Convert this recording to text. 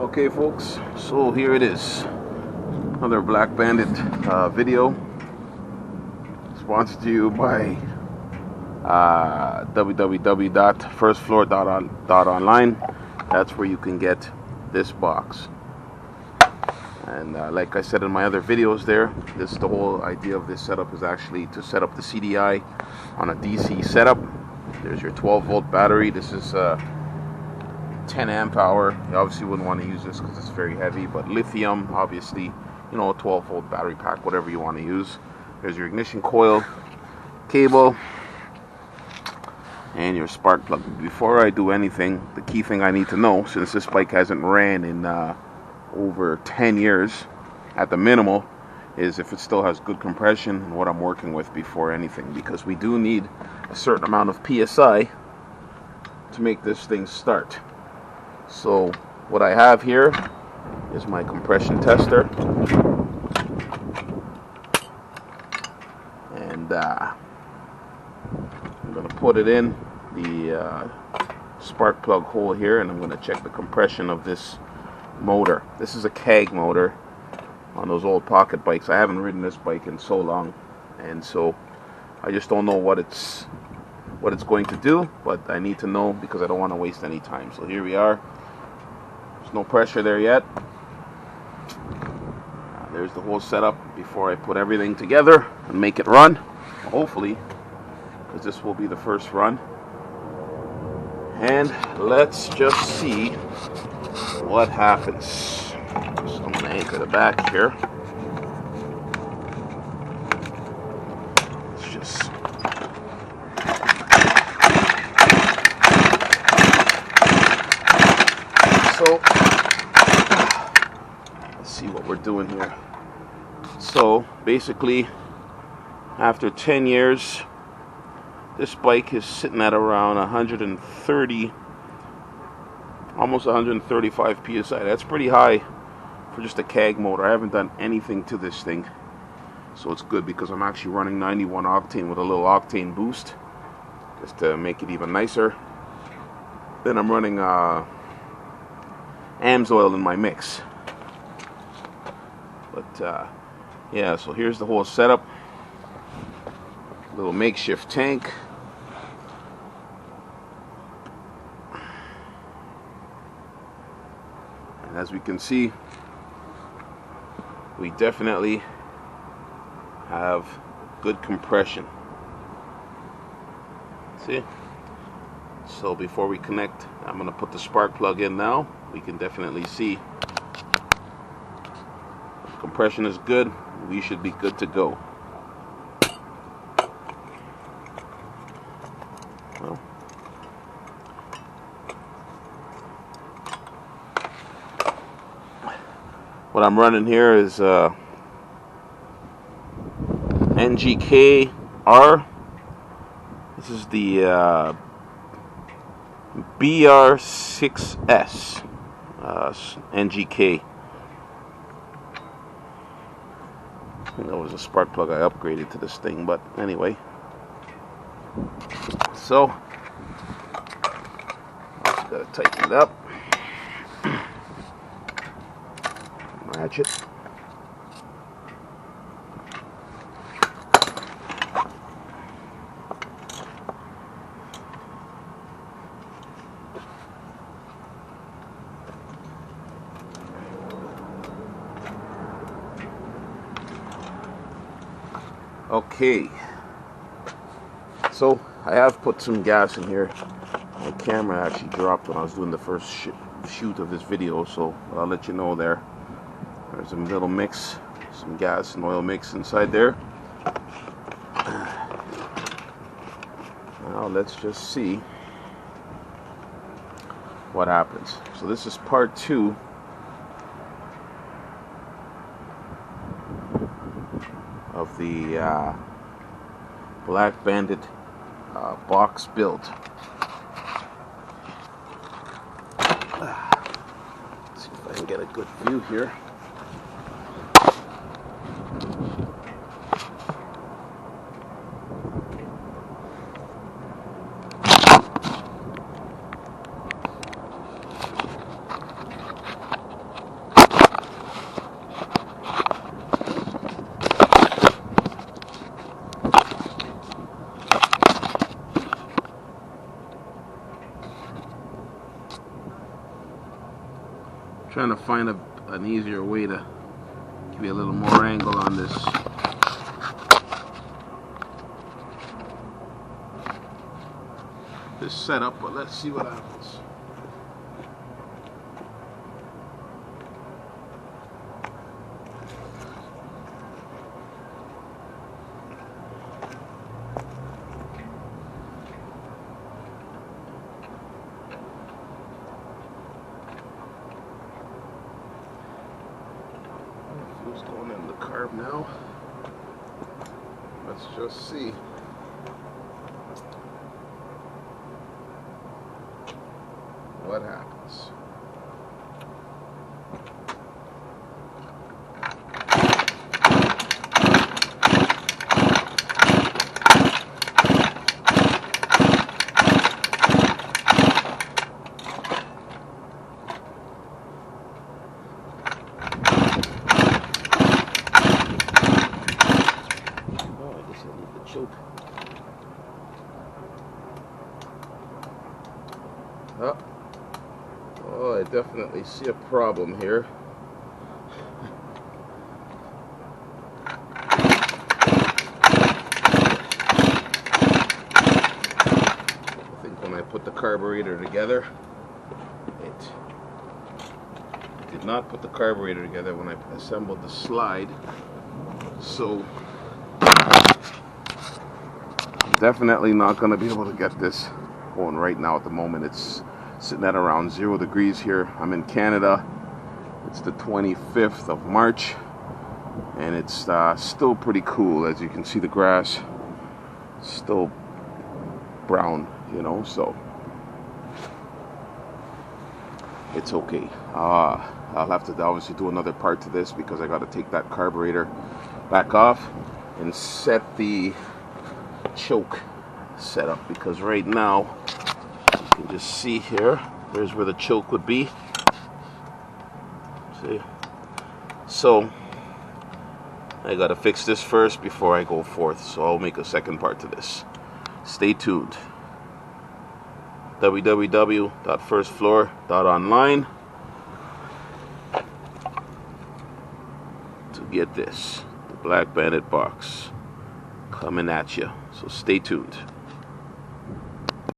Okay folks, so here it is, another Black Bandit video, sponsored to you by www.firstfloor.online. That's where you can get this box. And like I said in my other videos there, the whole idea of this setup is actually to set up the CDI on a DC setup. There's your 12-volt battery. This is 10 amp hour. You obviously wouldn't want to use this because it's very heavy, but lithium, obviously, you know, a 12-volt battery pack, whatever you want to use. There's your ignition coil, cable, and your spark plug. Before I do anything, the key thing I need to know, since this bike hasn't ran in over 10 years at the minimal, is if it still has good compression and what I'm working with before anything, because we do need a certain amount of PSI to make this thing start. So what I have here is my compression tester, and I'm going to put it in the spark plug hole here, and I'm going to check the compression of this motor. This is a KAG motor on those old pocket bikes. I haven't ridden this bike in so long, and so I just don't know what it's going to do, but I need to know because I don't want to waste any time. So here we are. There's no pressure there yet. There's the whole setup before I put everything together and make it run, hopefully, because this will be the first run. And let's just see what happens. So I'm going to anchor the back here. Let's just let's see what we're doing here. So basically, after 10 years, this bike is sitting at around 130, almost 135 psi. That's pretty high for just a KAG motor. I haven't done anything to this thing, so it's good because I'm actually running 91 octane with a little octane boost just to make it even nicer. Then I'm running AMS oil in my mix. But yeah, so here's the whole setup. Little makeshift tank. And as we can see, we definitely have good compression. See? So before we connect, I'm going to put the spark plug in now. We can definitely see if compression is good. We should be good to go. Well, what I'm here is NGK-R. This is the BR6S NGK. I think that was a spark plug I upgraded to this thing, but anyway. So, just gotta tighten it up. Ratchet. Okay, so I have put some gas in here. My camera actually dropped when I was doing the first shoot of this video, so I'll let you know there. There's a little mix, some gas and oil mix inside there. Now let's just see what happens. So this is part 2 of the Black Bandit box build. Let's see if I can get a good view here. trying to find an easier way to give you a little more angle on this setup, but let's see what happens. Who's going in the carb now? Let's just see. What happens? Choke. Oh, I definitely see a problem here. I think when I put the carburetor together, it did not put the carburetor together when I assembled the slide. So definitely not going to be able to get this going right now. At the moment, it's sitting at around 0 degrees here. I'm in Canada. It's the 25th of March, and it's still pretty cool. As you can see, the grass still brown, you know, so it's okay. I'll have to obviously do another part to this because I got to take that carburetor back off and set the choke setup, because right now you can just see here, there's where the choke would be. See? So I gotta fix this first before I go forth, so I'll make a second part to this. Stay tuned. www.firstfloor.online to get this, the Black Bandit box coming at you. So stay tuned.